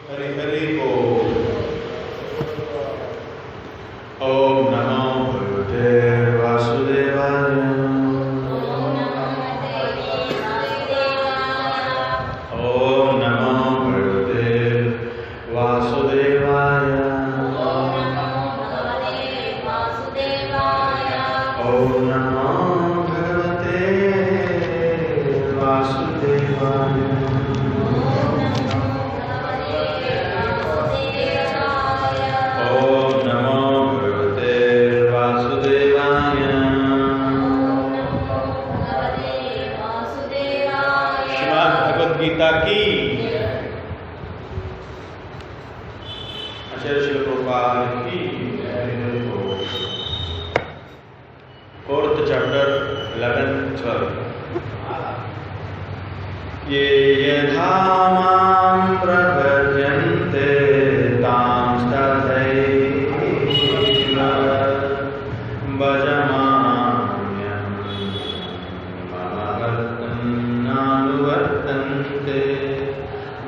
हरि हरि बोल। ओम नमो भगवते वासुदेवाय। ओम नमो भगवते वासुदेवाय। ओम नमो भगवते वासुदेवाय। ओम नमो भगवते वासुदेवाय। श्रीमद् भगवद गीता की आचार्य श्रील प्रभुपाद की। Fourth chapter 11-12। ये यथा मां प्रपद्यन्ते तांस्तथैव भजमाम्यहं मम वर्तन्ते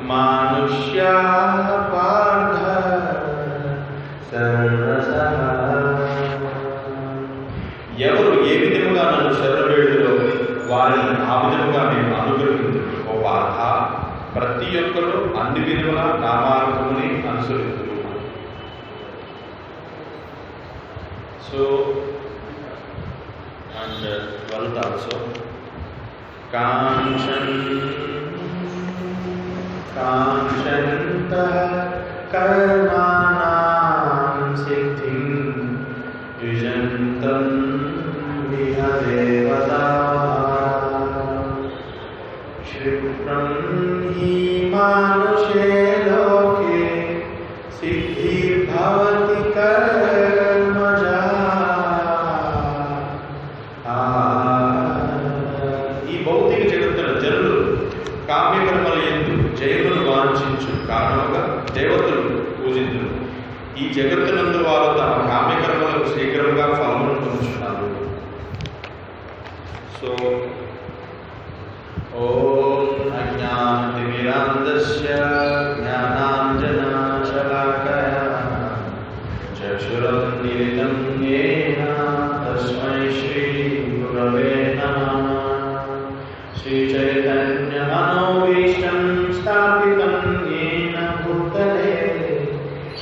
मानुष्याः पार्थ सर्वशः। ఎవరు ఏ విధముగా నన్ను శరణవేడులో వారిని ఆ విధముగా నేను అనుగ్రహించు. ఓ పార్థ, ప్రతి ఒక్కరు అన్ని విధముల నా మార్గముని అనుసరిస్తున్నారు. సో అండ్ 12th ఆల్సో కాంక్షन्तः కర్మాణాం సిద్ధిం युजन्तं इह देवताः। क्षिप्रं हि मानुषे लोके सिद्धिर्भवति कर्मजा। ఈ భౌతిక జగత్తుల జనులు కామ్యకర్మల యందు జయమును వాంఛించు కారణముగా దేవతలు పూజించును. ఈ జగత్తునందు వారు తమ కామ్యకర్మలకు శీఘ్రంగా ఫలమును పొందుతున్నారు. సో ఓం అజ్ఞానతిమిరాంధస్య జ్ఞానాంజనశలాకయా చక్షురున్మిలితం యేన తస్మై శ్రీగురవే నమః. శ్రీచైతన్యమనోభీష్టం స్థాపితం యేన భూతలే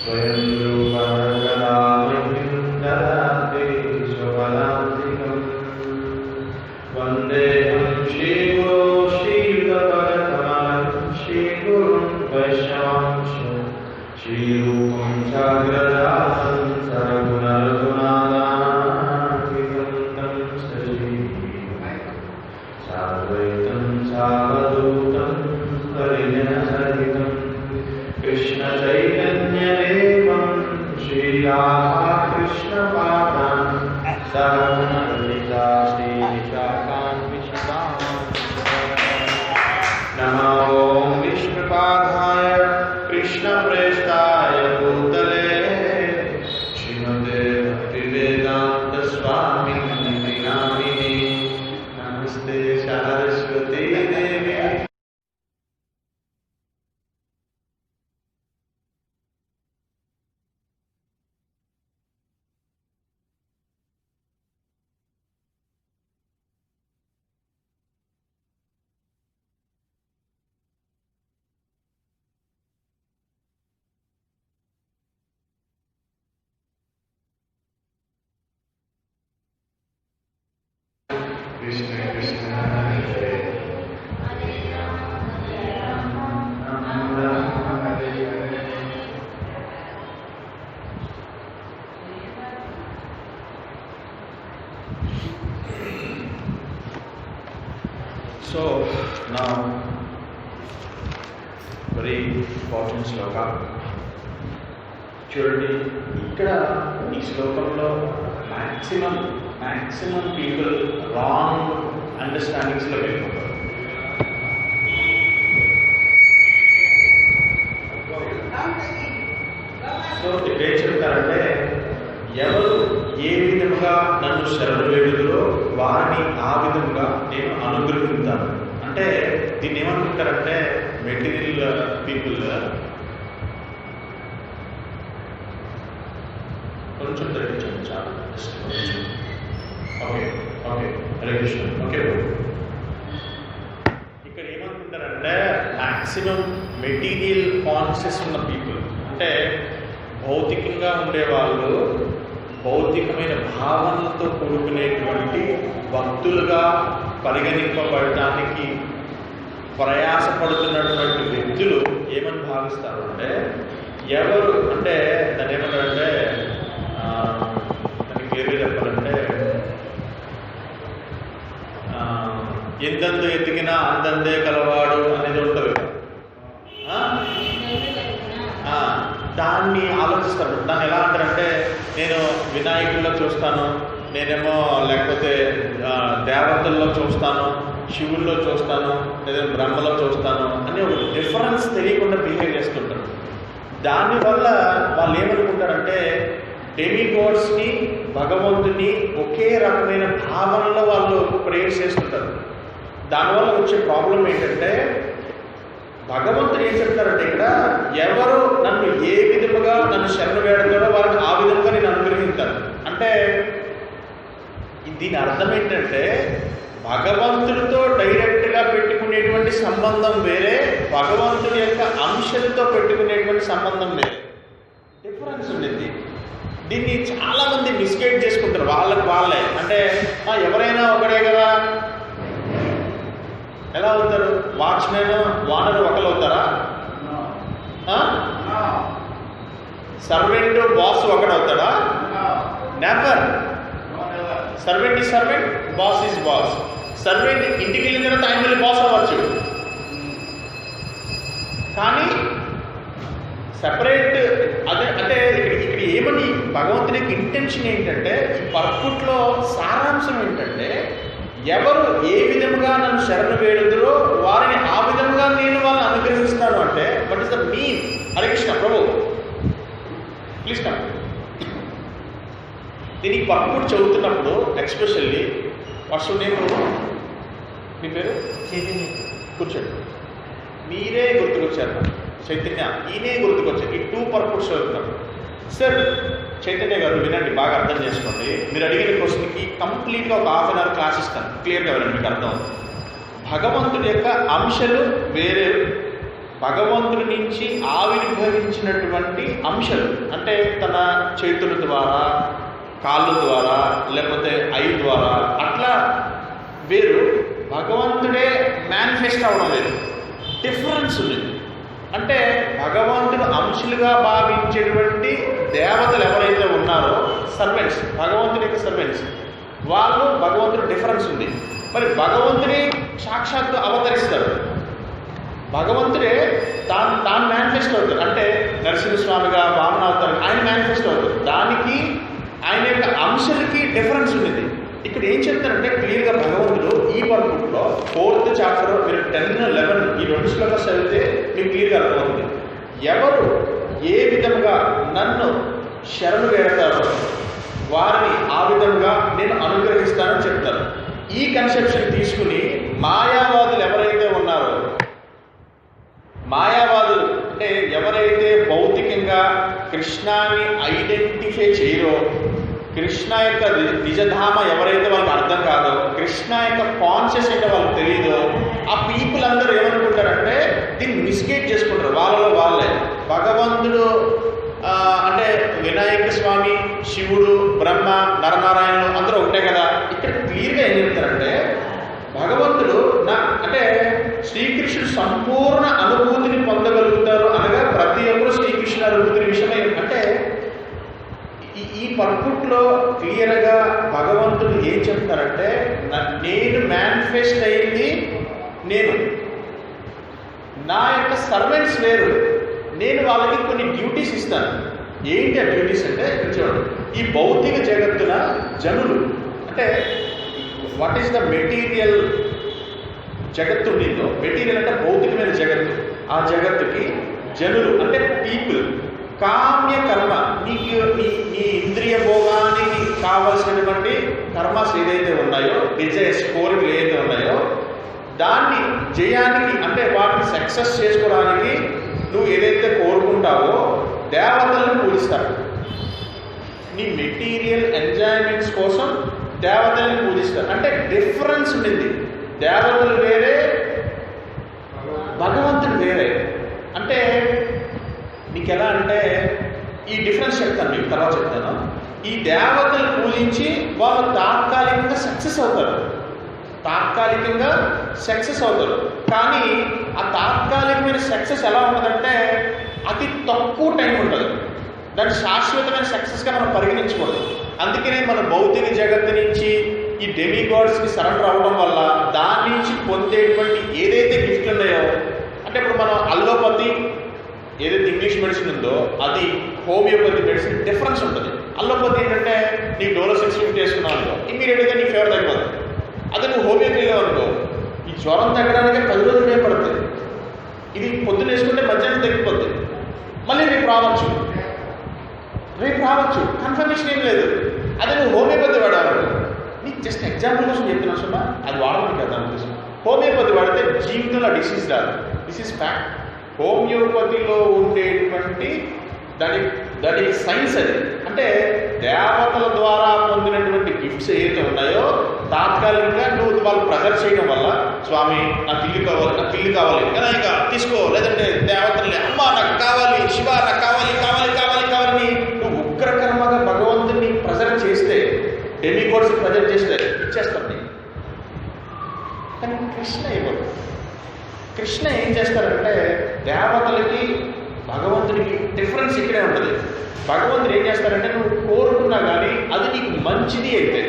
స్వయం రూపా కళామహిం దదాతి స్వపదాంతికం. వందేహం శ్రీగురో శ్రీయుతపదకమలం శ్రీగురుం వైష్ణవాంశ శ్రీరూపం సాగ్రజాతం సరగుణరఘునాథాన్వితం తం సజీవం సాద్వైతం సావధూతం పరిజనసహితం కృష్ణ చైతన్యదేవం శ్రీ రాధా కృష్ణ పాదాన్ సహగణ లలితా శ్రీ విశాఖాన్విషితాం. నమో ఓం విష్ణుపాదాయ కృష్ణ ప్రేష్టాయ భూతలే శ్రీమతే భక్తివేదాంత స్వామిని నామినే. నమస్తే సరస్వతీ దేవి. కృష్ణ కృష్ణ హరే సో నా వెరీ ఇంపార్టెంట్ శ్లోక. చూడండి, ఇక్కడ ఈ శ్లోకంలో మ్యాక్సిమం పీపుల్ రాంగ్ అండర్స్టాండింగ్స్లో వెళ్ళిపోతారు. సో ఇక్కడ ఏం చెప్తారంటే, ఎవరు ఏ విధముగా నన్ను శరణు వేడుదురో వారిని ఆ విధముగా నేను అనుగ్రహిస్తాను. అంటే దీన్ని ఏమనుకుంటారంటే మెటీరియల్ పీపుల్ కొంచెం తగ్గించండి, చాలా కొంచెం. Okay okay, Hare Krishna. Okay, ఇక్కడ ఏమనుకుంటారంటే మ్యాక్సిమం మెటీరియల్ కాన్షియస్ ఉన్న పీపుల్, అంటే భౌతికంగా ఉండేవాళ్ళు, భౌతికమైన భావనలతో కూడుకునేటువంటి భక్తులుగా పరిగణింపబడటానికి ప్రయాసపడుతున్నటువంటి వ్యక్తులు ఏమని భావిస్తారు అంటే, ఎవరు అంటే దాన్ని ఏమంటారంటే, దానికి వేరే చెప్పాలంటే, ఎంతందు ఎదిగినా అంతందే కలవాడు అనేది ఉంటుంది కదా, దాన్ని ఆలోచిస్తాడు. దాన్ని ఎలా అంటారంటే, నేను వినాయకుల్లో చూస్తాను, నేనేమో లేకపోతే దేవతల్లో చూస్తాను, శివుల్లో చూస్తాను, లేదా బ్రహ్మలో చూస్తాను అని ఒక డిఫరెన్స్ తెలియకుండా బిహేవ్ చేస్తుంటారు. దానివల్ల వాళ్ళు ఏమనుకుంటారంటే డెమిగాడ్స్ని, భగవంతుని ఒకే రకమైన భావనలో వాళ్ళు ప్రేయర్ చేస్తుంటారు. దానివల్ల వచ్చే ప్రాబ్లం ఏంటంటే, భగవంతుడు ఏం చెప్తారంటే ఇక్కడ, ఎవరు నన్ను ఏ విధముగా నన్ను శరణు వేడతాడో వారిని ఆ విధంగా నేను అనుగ్రహించాను అంటే, దీని అర్థం ఏంటంటే భగవంతుడితో డైరెక్ట్గా పెట్టుకునేటువంటి సంబంధం వేరే, భగవంతుడి యొక్క అంశాలతో పెట్టుకునేటువంటి సంబంధం వేరే, డిఫరెన్స్ ఉండేది. దీన్ని చాలామంది మిస్గైడ్ చేసుకుంటారు వాళ్ళకి వాళ్ళే. అంటే ఎవరైనా ఒకడే కదా, ఎలా అవుతారు? వాచ్మెన్ వానరు ఒకరు అవుతారా? సర్వెంట్ బాస్ ఒకడవుతాడా? Never. Servant is servant, boss is boss. Servant ఇంటికి వెళ్ళిన తర్వాత ఆయన వెళ్ళి బాస్ అవ్వచ్చు, కానీ సెపరేట్. అదే అంటే ఇక్కడ ఏమని భగవంతునికి ఇంటెన్షన్ ఏంటంటే, ఈ పర్పుట్లో సారాంశం ఏంటంటే, ఎవరు ఏ విధముగా నన్ను శరణు వేడుదురో వారిని ఆ విధంగా నేను వాళ్ళని అనుగ్రహిస్తాను అంటే, what is the mean? Hare Krishna Prabhu, please come. నేను ఈ పర్పుట్ చదువుతున్నప్పుడు ఎక్స్పెషల్లీ ఫస్ట్ నేను, మీ పేరు చైతన్య, కూర్చోండి, మీరే గుర్తుకొచ్చారు, చైతన్య ఈయనే గుర్తుకొచ్చారు. ఈ 2 పర్పుట్స్ చదువుతున్నాను. సార్ చైతన్య గారు వినండి, బాగా అర్థం చేసుకోండి. మీరు అడిగిన క్వశ్చన్కి కంప్లీట్గా ఒక హాఫ్ అన్ అవర్ క్లాస్ ఇస్తాను, క్లియర్గా వినండి, మీకు అర్థం. భగవంతుడి యొక్క అంశాలు వేరే, భగవంతుడి నుంచి ఆవిర్భవించినటువంటి అంశాలు అంటే తన చేతుల ద్వారా, కాళ్ళ ద్వారా, లేకపోతే ఐ ద్వారా, అట్లా వేరు. భగవంతుడే మేనిఫెస్ట్ అవ్వడం లేదు, డిఫరెన్స్ ఉంది. అంటే భగవంతుడు అంశులుగా భావించేటువంటి దేవతలు ఎవరైతే ఉన్నారో, సర్వెంట్స్, భగవంతుడి యొక్క సర్వెంట్స్, వాళ్ళు భగవంతుడు డిఫరెన్స్ ఉంది. మరి భగవంతుడే సాక్షాత్తు అవతరిస్తారు, భగవంతుడే తాను మేనిఫెస్ట్ అవుతారు. అంటే నరసింహస్వామిగా వామన అవుతారు, ఆయన మేనిఫెస్ట్ అవుతారు. దానికి ఆయన యొక్క అంశాలకి డిఫరెన్స్ ఉంది. ఇక్కడ ఏం చెప్తారంటే క్లియర్గా భగవంతుడు ఈ పర్పుట్లో 4th చాప్టర్ మీరు 10, 11 ఈ 2 శ్లోకాలు చదివితే మీకు క్లియర్గా అర్థమవుతుంది. ఎవరు ఏ విధంగా నన్ను శరణు వేడతారో వారిని ఆ విధంగా నేను అనుగ్రహిస్తానని చెప్తారు. ఈ కన్సెప్షన్ తీసుకుని మాయావాదులు ఎవరైతే ఉన్నారో, మాయావాదులు అంటే ఎవరైతే భౌతికంగా కృష్ణాన్ని ఐడెంటిఫై చేయరో, కృష్ణ యొక్క నిజధామ ఎవరైతే వాళ్ళకి అర్థం కాదో, కృష్ణ యొక్క కాన్షియస్ అంటే వాళ్ళకి తెలియదో, ఆ పీపుల్ అందరూ ఏమనుకుంటారంటే దీన్ని మిస్గైడ్ చేసుకుంటారు వాళ్ళలో వాళ్ళే. భగవంతుడు అంటే వినాయక స్వామి, శివుడు, బ్రహ్మ, నరనారాయణులు అందరూ ఒకటే కదా. ఇక్కడ క్లియర్గా ఏం చెప్తారంటే, భగవంతుడు అంటే శ్రీకృష్ణుడు సంపూర్ణ అనుభూతిని పొందగలుగుతారు అనగా ప్రతి ఒక్కరు శ్రీకృష్ణ అనుభూతిని విషయమై. అంటే ఈ పర్పుట్లో క్లియర్గా భగవంతుడు ఏం చెప్తారంటే, నేను మేనిఫెస్ట్ అయింది నేను, నా యొక్క సర్వెంట్స్ వేరు, నేను వాళ్ళకి కొన్ని డ్యూటీస్ ఇస్తాను. ఏంటి ఆ డ్యూటీస్ అంటే, ఇక్కడ చూడండి, ఈ భౌతిక జగత్తున జనులు అంటే వాట్ ఈస్ ద మెటీరియల్ జగత్తు ఉండిందో, మెటీరియల్ అంటే భౌతికమైన జగత్తు, ఆ జగత్తుకి జనులు అంటే పీపుల్ కామ్య కర్మ, నీకు నీ ఇంద్రియ భోగానికి కావలసినటువంటి కర్మస్ ఏదైతే ఉన్నాయో, డిజైర్స్, కోరికలు ఏదైతే ఉన్నాయో, దాన్ని జయానికి అంటే వాటిని సక్సెస్ చేసుకోవడానికి నువ్వు ఏదైతే కోరుకుంటావో దేవతలను పూజిస్తారు. నీ మెటీరియల్ ఎంజాయ్మెంట్స్ కోసం దేవతల్ని పూజిస్తారు. అంటే డిఫరెన్స్ ఉండింది. దేవతలు వేరే, భగవంతుడు వేరే. అంటే నీకు ఎలా అంటే ఈ డిఫరెన్స్ చెప్తాను, మీకు తర్వాత చెప్తాను. ఈ దేవతలు పూజించి వాళ్ళు తాత్కాలికంగా సక్సెస్ అవుతారు, కానీ ఆ తాత్కాలికమైన సక్సెస్ ఎలా ఉంటుందంటే అతి తక్కువ టైం ఉంటుంది. దాన్ని శాశ్వతమైన సక్సెస్గా మనం పరిగణించకూడదు. అందుకనే మన భౌతిక జగత్తు నుంచి ఈ డెమిగాడ్స్కి సరెండర్ అవ్వడం వల్ల దాని నుంచి పొందేటువంటి ఏదైతే గిఫ్ట్లు ఉన్నాయో, అంటే ఇప్పుడు మనం అల్లోపతి ఏదైతే ఇంగ్లీష్ మెడిసిన్ ఉందో అది హోమియోపతి మెడిసిన్ డిఫరెన్స్ ఉంటుంది. అల్లోపతి ఏంటంటే నీ డోలో 6 ఫిఫ్టీ వేసుకున్నావు అనుకో, ఇమ్మీడియట్గా నీ ఫీవర్ తగ్గిపోతుంది. అదే నువ్వు హోమియోపతిలో అనుకో, ఈ జ్వరం తగ్గడానికి 10 రోజులు టైం పడుతుంది. ఇది పొద్దున్న వేసుకుంటే మధ్యాహ్నం తగ్గిపోతుంది, మళ్ళీ రేపు రావచ్చు, కన్ఫర్మేషన్ ఏం లేదు. అదే నువ్వు హోమియోపతి వాడాలి, నీకు జస్ట్ ఎగ్జాంపుల్ కోసం చెప్తున్నా సుమా, అది వాడడం కదా ఉద్దేశం. హోమియోపతి వాడితే జీవితంలో డిసీజ్ రాదు, దిస్ ఈజ్ ఫ్యాక్ట్. హోమియోపతిలో ఉండేటువంటి దానికి సైన్స్ అది. అంటే దేవతల ద్వారా పొందినటువంటి గిఫ్ట్స్ ఏదైతే ఉన్నాయో తాత్కాలికంగా నువ్వు వాళ్ళు ప్రెజర్ చేయడం వల్ల, స్వామి నాకు ఇల్లు కావాలి కదా, ఇక తీసుకో, లేదంటే దేవతల్ని అమ్మ నాకు కావాలి, శివ నాకు కావాలి నువ్వు ఉగ్రకర్మగా భగవంతుని ప్రెజర్ చేస్తే, డెమిగాడ్స్ ప్రెజర్ చేస్తే ఇచ్చేస్తాను. కానీ కృష్ణ ఏం చేస్తారంటే దేవతలకి భగవంతునికి డిఫరెన్స్ ఇక్కడే ఉంటుంది. భగవంతుడు ఏం చేస్తారంటే నువ్వు కోరుకున్నా కానీ అది నీకు మంచిది అయితే,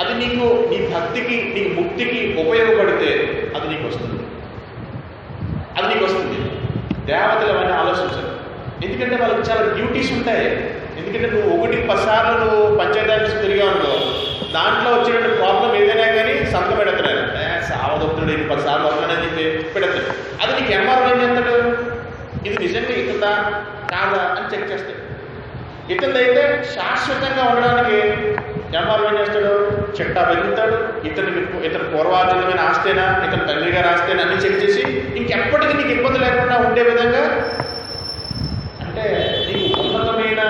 అది నీకు నీ భక్తికి, నీకు ముక్తికి ఉపయోగపడితే అది నీకు వస్తుంది. దేవతలు అవన్నీ ఆలోచించరు. ఎందుకంటే వాళ్ళకి చాలా డ్యూటీస్ ఉంటాయి. ఎందుకంటే నువ్వు 1-10 సార్లు నువ్వు పంచాయతీ ఆఫీస్ తిరిగావు అనుకో, దాంట్లో వచ్చినటువంటి ప్రాబ్లం ఏదైనా కానీ సంతకం పెడతాడు, సావదొప్పుతాడు, 10 సార్లు వస్తాడని చెప్పి పెడతాడు. అది నీకు ఎంఆర్ఓ ఏం చేస్తాడు, ఇది నిజంగా ఇతుందా కాదా అని చెక్ చేస్తాడు. ఇతనైతే శాశ్వతంగా ఉండడానికి ఎంఆర్ఓ ఏం చేస్తాడు, చిట్టా పెరుగుతాడు, ఇతని పూర్వార్జితమైన ఆస్తేనా, ఇతని తండ్రి గారి ఆస్తేనా అన్ని చెక్ చేసి ఇంకెప్పటికీ నీకు ఇబ్బంది లేకుండా ఉండే విధంగా, అంటే నీకు ఉన్నతమైన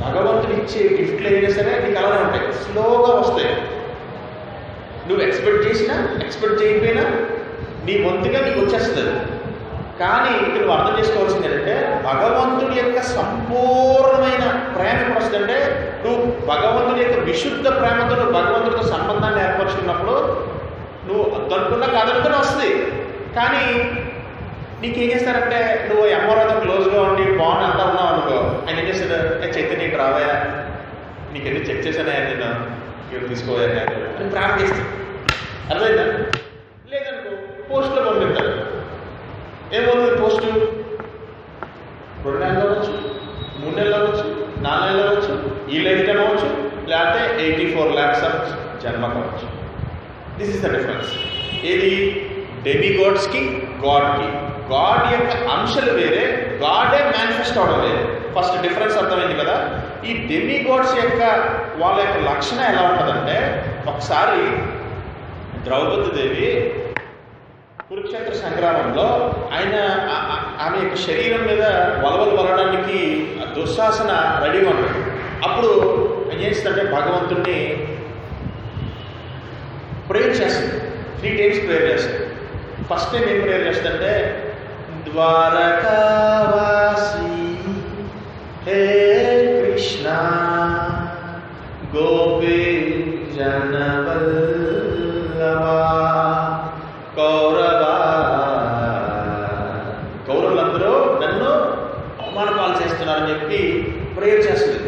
భగవంతుడు ఇచ్చే గిఫ్ట్లు ఏదైనా సరే నీకు అలానే ఉంటాయి, స్లోగా వస్తాయి. నువ్వు ఎక్స్పెక్ట్ చేసినా ఎక్స్పెక్ట్ చేయకపోయినా నీ వంతుగా నీకు వచ్చేస్తుంది. కానీ ఇక్కడ నువ్వు అర్థం చేసుకోవాల్సింది ఏంటంటే భగవంతుడి యొక్క సంపూర్ణమైన ప్రేమ ఎప్పుడు వస్తుందంటే నువ్వు భగవంతుడి యొక్క విశుద్ధ ప్రేమతో నువ్వు భగవంతుడితో సంబంధాన్ని ఏర్పరచుకున్నప్పుడు నువ్వు అద్దనుకున్నా కాదనుకున్నా వస్తుంది. కానీ నీకేం చేస్తారంటే నువ్వు ఎంఆర్ఓతో క్లోజ్గా ఉండి బాగుండి అంతా ఉన్నావు అనుకో, ఆయన ఏం చేస్తాడు, చైతన్య నీకు రావయా, నీకు ఎన్ని చెక్ చేశానా నేను ఇవి తీసుకోవా అని ప్రారంభిస్తాడు. అర్థమైందా? లేదనుకో పోస్టులో పంపిస్తాడు. ఏమవుతుంది పోస్టు? 2 నెలలు అవ్వచ్చు, 3 నెలలు అవ్వచ్చు, 4 నెలలు అవ్వచ్చు, ఈ లైఫ్ టైం అవ్వచ్చు, లేకపోతే 84 lakhs ఆఫ్ జన్మ కావచ్చు. This is the difference. ఏది డెమిగాడ్స్కి గాడ్కి. గాడ్ యొక్క అంశాలు వేరే, గాడే మేనిఫెస్ట్ అవడం వేరే. ఫస్ట్ డిఫరెన్స్ అర్థమైంది కదా. ఈ డెమిగాడ్స్ యొక్క వాళ్ళ యొక్క లక్షణం ఎలా ఉంటుందంటే, ఒకసారి ద్రౌపది దేవి కురుక్షేత్ర సంగ్రామంలో ఆమె యొక్క శరీరం మీద వలవలు వలడానికి దుశ్శాసన రెడీగా ఉంటాడు. అప్పుడు ఏం చేస్తుందంటే భగవంతుడిని ప్రేయర్ చేస్తుంది, 3 times ప్రేయర్ చేస్తుంది. ఫస్ట్ టైం ఏం ప్రేయర్ చేస్తుందంటే, ద్వారకావాసి హే కృష్ణ గోపీ జనవల్లభా కౌరవులందరూ నన్ను అవమాన పాలు చేస్తున్నారని చెప్పి ప్రేయర్ చేస్తుంది.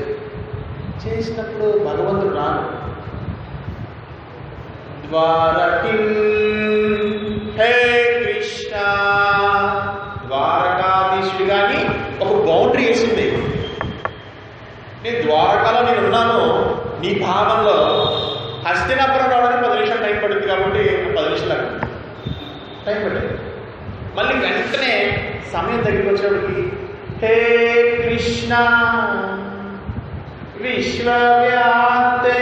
చేసినప్పుడు భగవంతుడు రాను, ద్వారకిం హే కృష్ణ, ద్వారకాధీశుడు కానీ ఒక బౌండరీ వేసింది. నేను ద్వారకాలో నేను ఉన్నాను నీ భావంలో. హస్తినాపురం రావడానికి 10 నిమిషాలు టైం పడుతుంది కాబట్టి 10 నిమిషాలు టైం పట్టింది. మళ్ళీ వెంటనే సమయం తగ్గిపోయేవాడికి హే కృష్ణ విశ్వవ్యాప్తే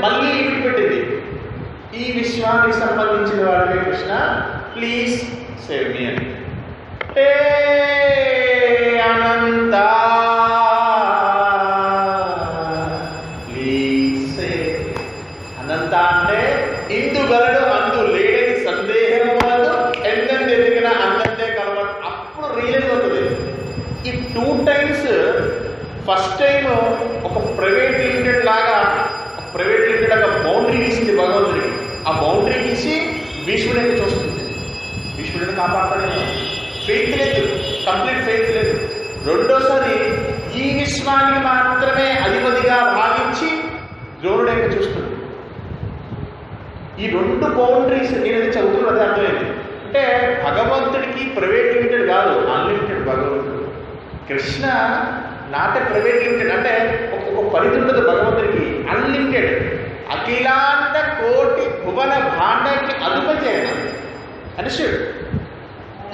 మళ్ళీ ఇటు పెట్టింది. ఈ విశ్వానికి సంబంధించిన వాడికి కృష్ణ ప్లీజ్ సేవ్ మీ అని. హే అనంత ఎక్స్పీరియన్స్ ఫస్ట్ టైం ఒక ప్రైవేట్ లిమిటెడ్ లాగా బౌండరీ గీసింది భగవంతుడికి. ఆ బౌండరీ గీసి భీష్ముడిని చూస్తుంది. భీష్ముడిని కాపాడతాడు. ఫెయిత్ లేదు, కంప్లీట్ ఫెయిత్ లేదు. రెండోసారి ఈ విశ్వాన్ని మాత్రమే అధిపతిగా భావించి ద్రోణుడిని చూస్తుంది. ఈ రెండు బౌండరీస్ నేను చదువుతున్నది అర్థమైంది. అంటే భగవంతుడికి ప్రైవేట్ లిమిటెడ్ కాదు, అన్లిమిటెడ్ భగవంతుడు. కృష్ణ నాట్ ప్రైవేట్ లిమిటెడ్, అంటే ఒక పరిధి ఉండదు భగవంతుడికి, అన్లిమిటెడ్. అఖిలాండ కోటి భువన భాండానికి అధిపతి అయిన అనుష్యుడు.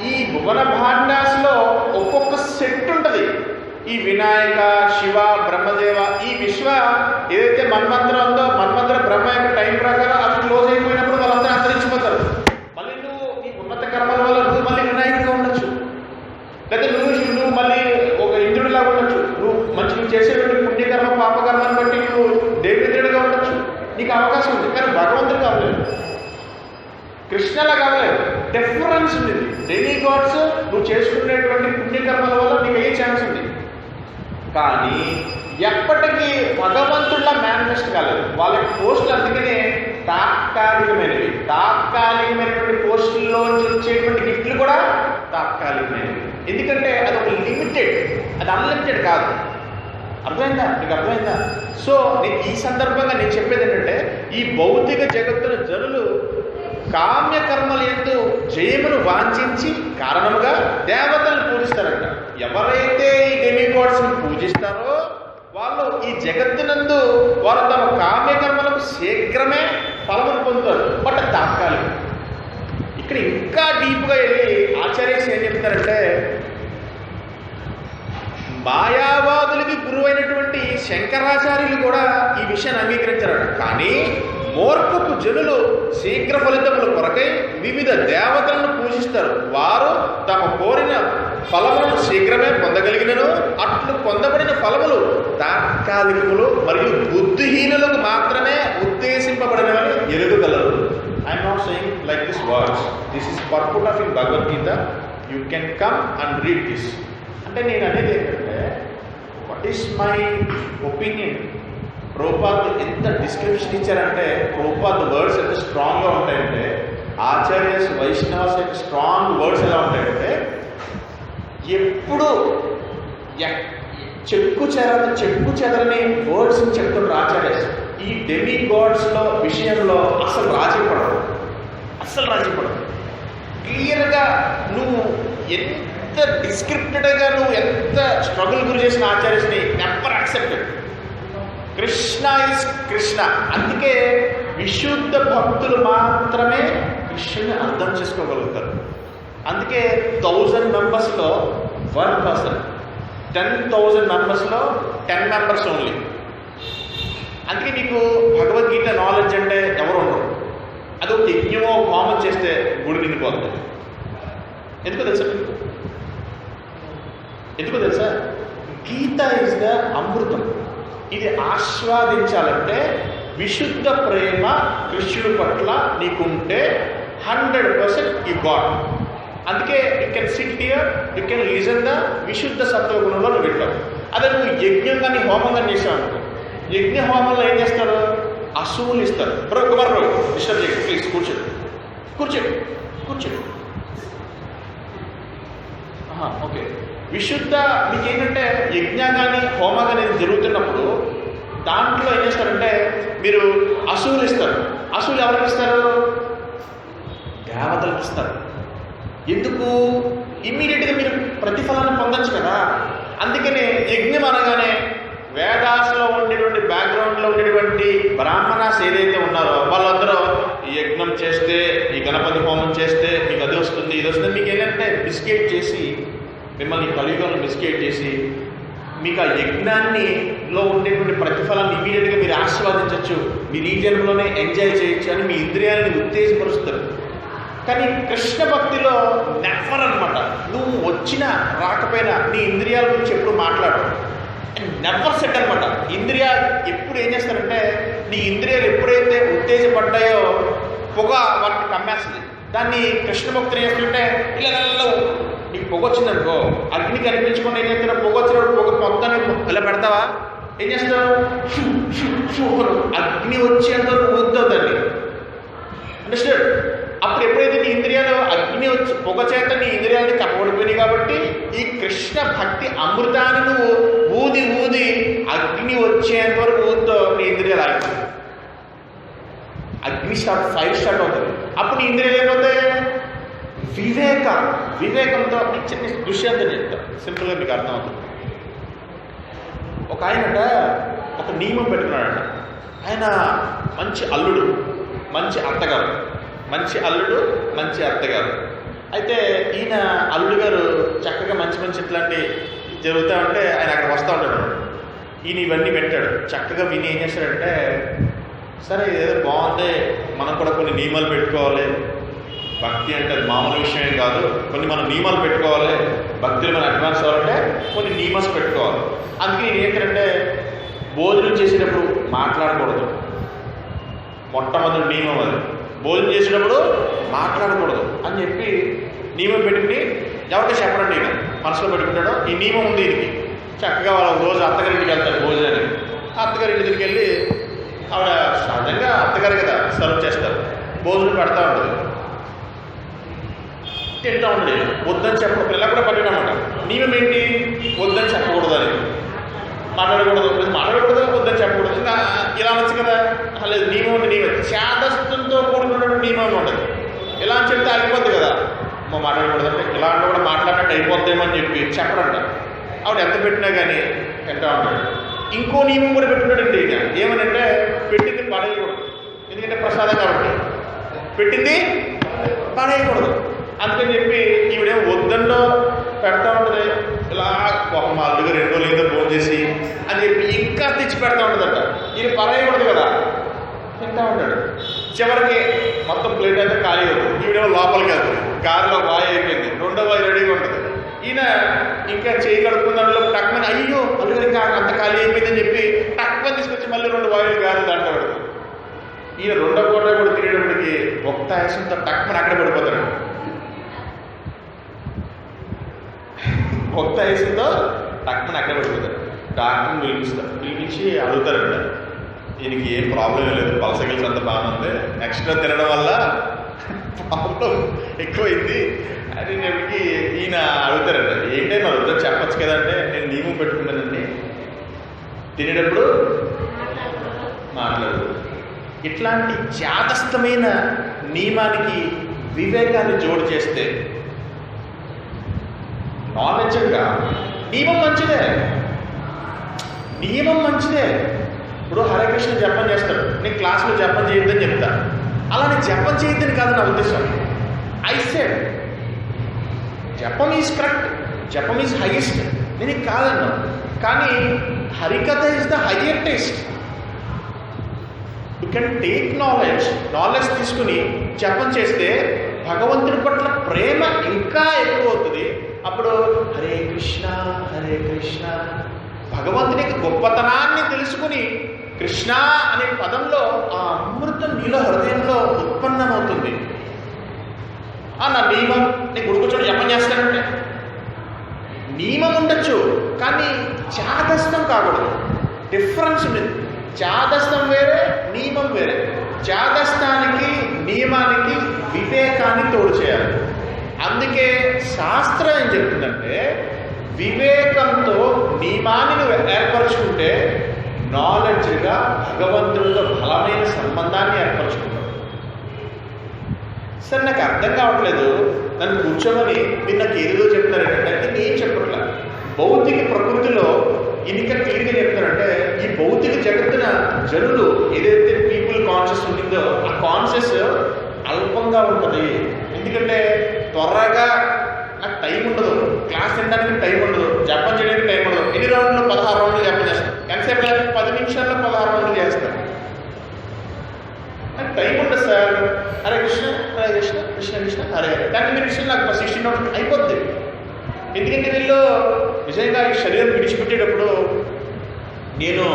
ఈ భువన భాండాస్లో ఒక్కొక్క సెట్ ఉంటుంది. ఈ వినాయక, శివ, బ్రహ్మదేవ, ఈ విశ్వ ఏదైతే మన్మంత్రం ఉందో, మన్మంత్ర బ్రహ్మ యొక్క టైం ప్రకారం అది క్లోజ్ అయిపోయినప్పుడు వాళ్ళందరూ అంతరించిపోతారు. మళ్ళీ నువ్వు ఈ ఉన్నత కర్మల వల్ల నువ్వు మళ్ళీ వినాయకుడిగా ఉండొచ్చు, లేదా నువ్వు మళ్ళీ ఒక ఇంద్రుడిలాగా ఉండొచ్చు. నువ్వు నువ్వు చేసేటువంటి పుణ్యకర్మ పాపకర్మను బట్టి నువ్వు దేవేంద్రుడిగా ఉండొచ్చు. నీకు అవకాశం ఉంది. కానీ భగవంతుడు కావలేదు, కృష్ణలా కావలేదు. డిఫరెన్స్ ఉంది. డెమీ గాడ్స్ నువ్వు చేసుకునేటువంటి పుణ్యకర్మల వల్ల నీకు అయ్యే ఛాన్స్ ఉంది. కానీ ఎప్పటికీ భగవంతుడిలా మేనిఫెస్ట్ కాలేదు. వాళ్ళ పోస్టులు అందుకనే తాత్కాలికమైనటువంటి పోస్టుల్లో వచ్చేటువంటి గిఫ్ట్లు కూడా తాత్కాలికమైనవి. ఎందుకంటే అది ఒక లిమిటెడ్, అది అన్లిమిటెడ్ కాదు. అర్థమైందా? నీకు అర్థమైందా? సో ఈ సందర్భంగా నేను చెప్పేది ఏంటంటే, ఈ భౌతిక జగత్తుల జనులు కామ్యకర్మలు ఎందు జయమును వాంఛించి కారణముగా దేవతలను పూజిస్తారంట. ఎవరైతే ఈ డెమిగాడ్స్ని పూజిస్తారో వాళ్ళు ఈ జగత్తునందు వారు తమ కామ్యకర్మలకు శీఘ్రమే ఫలమును పొందుతారు. బట్ తాత్కాలికం. ఇక్కడ ఇంకా డీప్గా వెళ్ళి ఆచార్యస్ ఏం చెప్తారంటే, మాయావాదులకి గురువైనటువంటి శంకరాచార్యులు కూడా ఈ విషయాన్ని అంగీకరించారట. కానీ మూర్ఖపు జనులు శీఘ్ర ఫలితముల కొరకై వివిధ దేవతలను పూజిస్తారు. వారు తమ కోరిన ఫలములను శీఘ్రమే పొందగలిగినను అట్లు పొందబడిన ఫలములు తాత్కాలికములు మరియు బుద్ధిహీనులకు మాత్రమే ఉద్దేశింపబడినవని ఎరుగగలరు. I'm not saying like this words. This is purport of in Bhagavad Gita. You can come and read this. అంటే నేను అనేది ఏంటంటే, what is my opinion. Prabhupad ఎంత డిస్క్రిప్షన్ ఇచ్చారంటే, ప్రభుపాద్ వర్డ్స్ ఎంత స్ట్రాంగ్గా ఉంటాయంటే, ఆచార్యస్ వైష్ణవస్ యొక్క స్ట్రాంగ్ వర్డ్స్ ఎలా ఉంటాయంటే, ఎప్పుడు చెక్కు చెదరని వర్డ్స్ చెప్తున్నారు ఆచార్యస్. ఈ డెమి గాడ్స్లో విషయంలో అసలు రాజీ పడదు. క్లియర్గా నువ్వు ఎంత డిస్క్రిప్టెడ్గా నువ్వు ఎంత స్ట్రగుల్ గురి చేసిన ఆచార్యస్ని never accepted. Krishna is Krishna. అందుకే విశుద్ధ భక్తులు మాత్రమే కృష్ణుని అర్థం చేసుకోగలుగుతారు. అందుకే 1000 మెంబర్స్లో 1 పర్సన్, 10,000 మెంబర్స్లో 10 మెంబర్స్ ఓన్లీ. అందుకే నీకు భగవద్గీత నాలెడ్జ్ అంటే ఎవరు ఉండరు. అది ఒక యజ్ఞమో హోమం చేస్తే గుడి నిండిపోతుంది. ఎందుకో తెలుసా? గీత ఇస్ ద అమృతం. ఇది ఆస్వాదించాలంటే విశుద్ధ ప్రేమ కృష్ణుడి పట్ల నీకుంటే 100% యు గాట్. అందుకే you can SIT here, you can listen the విశుద్ధ సత్వగుణంలో నువ్వు వింటావు. అదే నువ్వు యజ్ఞం కానీ హోమం కానీ చేసావు అనుకో, యజ్ఞ హోమంలో ఏం చేస్తారు? అసువులు ఇస్తారు. కుమార్ డిస్టర్బ్ చేయండి ప్లీజ్, కూర్చోండి. ఓకే. విశుద్ధ మీకు ఏంటంటే యజ్ఞ కానీ హోమ కానీ జరుగుతున్నప్పుడు దాంట్లో ఏం చేస్తారంటే మీరు అసువులు ఇస్తారు. అసువులు ఎవరికి ఇస్తారు? దేవతలకు ఇస్తారు. ఎందుకు? ఇమ్మీడియట్గా మీరు ప్రతిఫలాన్ని పొందొచ్చు కదా. అందుకనే యజ్ఞం అనగానే వేదాస్లో ఉండేటువంటి బ్యాక్గ్రౌండ్లో ఉండేటువంటి బ్రాహ్మణాస్ ఏదైతే ఉన్నారో వాళ్ళందరూ ఈ యజ్ఞం చేస్తే, ఈ గణపతి హోమం చేస్తే మీకు అది వస్తుంది, ఇది వస్తుంది. మీకు ఏంటంటే బిస్కెట్ చేసి, మిమ్మల్ని కలియుగంలో బిస్కెట్ చేసి మీకు ఆ యజ్ఞాన్నిలో ఉండేటువంటి ప్రతిఫలాన్ని ఇమీడియట్గా మీరు ఆస్వాదించవచ్చు, మీరు ఈ జన్మలోనే ఎంజాయ్ చేయొచ్చు అని మీ ఇంద్రియాలను ఉత్తేజపరుస్తారు. కానీ కృష్ణ భక్తిలో నెఫర్ అనమాట. నువ్వు వచ్చినా రాకపోయినా నీ ఇంద్రియాల గురించి ఎప్పుడు మాట్లాడు. నెవర్ సెట్ అనమాట. ఇంద్రియాలు ఎప్పుడు ఏం చేస్తారంటే, నీ ఇంద్రియాలు ఎప్పుడైతే ఉత్తేజపడ్డాయో పొగ వాటిని కమ్మేస్తుంది. దాన్ని కృష్ణ భక్తులు చేస్తుంటే ఇలా నీకు పొగ వచ్చిందనుకో, అగ్ని కనిపించకుండా ఏం చేస్తావు? పొగ వచ్చినప్పుడు పొగ మొత్తాన్ని ఇలా పెడతావా? ఏం చేస్తావు? అగ్ని వచ్చేంతవరకు ఊద్దాన్ని. అండర్స్టాండ్? అప్పుడు ఎప్పుడైతే నీ ఇంద్రియాలు అగ్ని వచ్చి పొగ చేత నీ ఇంద్రియాలని కప్పబడిపోయినాయి కాబట్టి ఈ కృష్ణ భక్తి అమృతాన్ని నువ్వు ఊది ఊది అగ్ని వచ్చేంత వరకు ఊదుతావు, నీ ఇంద్రియాలు ఆగిపోతాయి. అగ్ని ఫైర్ స్టార్ట్ అవుతుంది. అప్పుడు నీ ఇంద్రియాలు ఏమవుతాయి? వివేకంతో చిన్న దృశ్యాంతం చెప్తాను, సింపుల్గా మీకు అర్థమవుతుంది. ఒక ఆయనట ఒక నియమం పెట్టుకున్నాడట. ఆయన మంచి అల్లుడు, మంచి అత్తగారు, మంచి అల్లుడు, మంచి అత్తగారు. అయితే ఈయన అల్లుడు గారు చక్కగా మంచి మంచి ఇట్లాంటి జరుగుతూ ఉంటే ఆయన అక్కడ వస్తూ ఉంటాడు. ఈయన ఇవన్నీ పెట్టాడు. చక్కగా విని ఏం చేస్తాడంటే, సరే ఏదో బాగుంది, మనం కూడా కొన్ని నియమాలు పెట్టుకోవాలి. భక్తి అంటే అది మామూలు విషయం కాదు, కొన్ని మనం నియమాలు పెట్టుకోవాలి. భక్తులు మనం అడ్వాన్స్ అవ్వాలంటే కొన్ని నియమాస్ పెట్టుకోవాలి. అందుకే నేను ఏంటంటే భోజనం చేసేటప్పుడు మాట్లాడకూడదు. మొట్టమొదటి నియమం అది. భోజనం చేసేటప్పుడు మాట్లాడకూడదు అని చెప్పి నియమం పెట్టుకుని ఎవరికి చెప్పడండి, ఈయన మనసులో పెట్టుకుంటాడో ఈ నియమం ఉంది. దీనికి చక్కగా వాళ్ళ రోజు అత్తగారింటికి వెళ్తాడు భోజనానికి. అత్తగారింటి దగ్గరికి వెళ్ళి ఆవిడ సహజంగా అత్తగారు కదా సర్వ్ చేస్తారు, భోజనం పెడతా ఉంటుంది, తింటా ఉండడు. వద్దని చెప్పడం పిల్ల కూడా పట్టినమాట. నియమం ఏంటి? వద్దని చెప్పకూడదు అని, మాట్లాడకూడదు, వద్దని చెప్పకూడదు. ఇంకా ఇలా అనొచ్చు కదా. లేదు, నియమం ఉంది. నియమం చేదస్తంతో కూడుకున్న నియమం ఉండదు. ఇలా అని చెప్తే ఆగిపోద్ది కదా. మాట్లాడకూడదు అంటే ఇలా అంటే కూడా మాట్లాడినట్టు అయిపోద్దేమో అని చెప్పి చెప్పడంట. ఆవిడ ఎంత పెట్టినా కానీ తింటా ఉంటాడు. ఇంకో నియమం కూడా పెట్టుకున్నాడండి ఈయన. ఏమనంటే పెట్టింది పడేయకూడదు. ఎందుకంటే ప్రసాదం కాబట్టి పెట్టింది పడేయకూడదు. అందుకని చెప్పి ఈవిడేం వద్దంలో పెడతా ఉంటుంది. ఇలా ఒక మా అల్లుగా 2 రోజులు ఏదో ఫోన్ చేసి అని చెప్పి ఇంకా తెచ్చి పెడతా ఉంటుందంట. ఇది పడేయకూడదు కదా, తింటా ఉంటాడు. చివరికి మొత్తం ప్లేట్ అయితే ఖాళీ అవుతుంది. ఈవిడేమో లోపలికి వెళ్తుంది. గాలిలో వాయి అయిపోయింది, 2వ వాయి రెడీగా ఉంటుంది. ఈయన ఇంకా చేయి కడుక్కున్న దాంట్లో టక్మని అయ్యో అల్లుగారు ఇంకా అంత ఖాళీ అయిపోయిందని చెప్పి టక్మని తీసుకొచ్చి మళ్ళీ 2 వాయులు గాలి దాంట్లో పెడుతుంది. ఈయన 2వ పూట కూడా తినేటప్పటికి ఒక్క ఆయాసంతో టక్మని అక్కడ పడిపోతాడు. ఒక్క ఆయాసంతో టక్మని అక్కడ పడిపోతాడు. డాక్టర్ని పిలిపించి అడుగుతారంట, ఈయనకి ఏం ప్రాబ్లం లేదు, పలసగిల్స్ అంత బాగానే ఉంది, ఎక్స్ట్రా తినడం వల్ల ప్రాబ్లం ఎక్కువైంది అని చెప్పి ఈయన అడుగుతారంట. ఏంటంటే మరి వద్దని చెప్పచ్చు కదా అంటే, నేను నియమం పెట్టుకున్నానండి, తినేటప్పుడు మాట్లాడదు. ఇట్లాంటి జాతస్థమైన నియమానికి వివేకాన్ని జోడు చేస్తే నాలెడ్జ్గా నియమం మంచిదే, నియమం మంచిదే. ఇప్పుడు హరే కృష్ణ జపం చేస్తాడు, నేను క్లాస్లో జపం చేయొద్దని చెప్తాను. అలా నేను జపం చేయొద్దని కాదు నా ఉద్దేశం. I said japam is correct, japam is highest, నేను కాదన్నా. కానీ Harikatha is the higher taste. You can take knowledge తీసుకుని జపం చేస్తే భగవంతుడి పట్ల ప్రేమ ఇంకా ఎక్కువ అవుతుంది. అప్పుడు హరే కృష్ణ హరే కృష్ణ, భగవంతునికి గొప్పతనాన్ని తెలుసుకుని కృష్ణ అనే పదంలో ఆ అమృతం నీలో హృదయంలో ఉత్పన్నమవుతుంది. నా నియమం నేను గుడికొచ్చాడు జపం చేస్తానంటే నియమం ఉండొచ్చు, కానీ చాదస్తం కాకూడదు. డిఫరెన్స్ ఉంది. చాదస్తం వేరే, నియమం వేరే. చాదస్తానికి నియమానికి వివేకాన్ని తోడు చేయాలి. అందుకే శాస్త్రం ఏం చెప్తుందంటే, వివేకంతో నియమాన్ని నువ్వు ఏర్పరచుకుంటే నాలెడ్జ్గా భగవంతుడితో బలమైన సంబంధాన్ని ఏర్పరచుకుంటావు. సరే నాకు అర్థం కావట్లేదు, నన్ను కూర్చోమని మీరు నాకు ఏదో చెప్తారు ఏంటంటే, నేను ఏం చెప్పట్లా. భౌతిక ప్రకృతిలో ఇంకా క్లియర్గా చెప్తారంటే, ఈ భౌతిక జగత్తున జనులు ఏదైతే పీపుల్ కాన్షియస్ ఉంటుందో ఆ కాన్షియస్ అల్పంగా ఉంటుంది. ఎందుకంటే త్వరగా నాకు టైం ఉండదు, క్లాస్ తినడానికి టైం ఉండదు, జపం చేయడానికి టైం ఉండదు. ఎన్ని రౌండ్లు? 16 రౌండ్లు జపం చేస్తాను. ఎంతసేపు? 10 నిమిషాల్లో 16 రౌండ్లు చేస్తాను. నాకు టైం ఉండదు సార్. హరే కృష్ణ హరే కృష్ణ కృష్ణ కృష్ణ హరే హరే 10 నిమిషాలు నాకు 16 రౌండ్లు అయిపోద్ది. ఎందుకంటే వీళ్ళు నిజంగా ఈ శరీరం విడిచిపెట్టేటప్పుడు నేను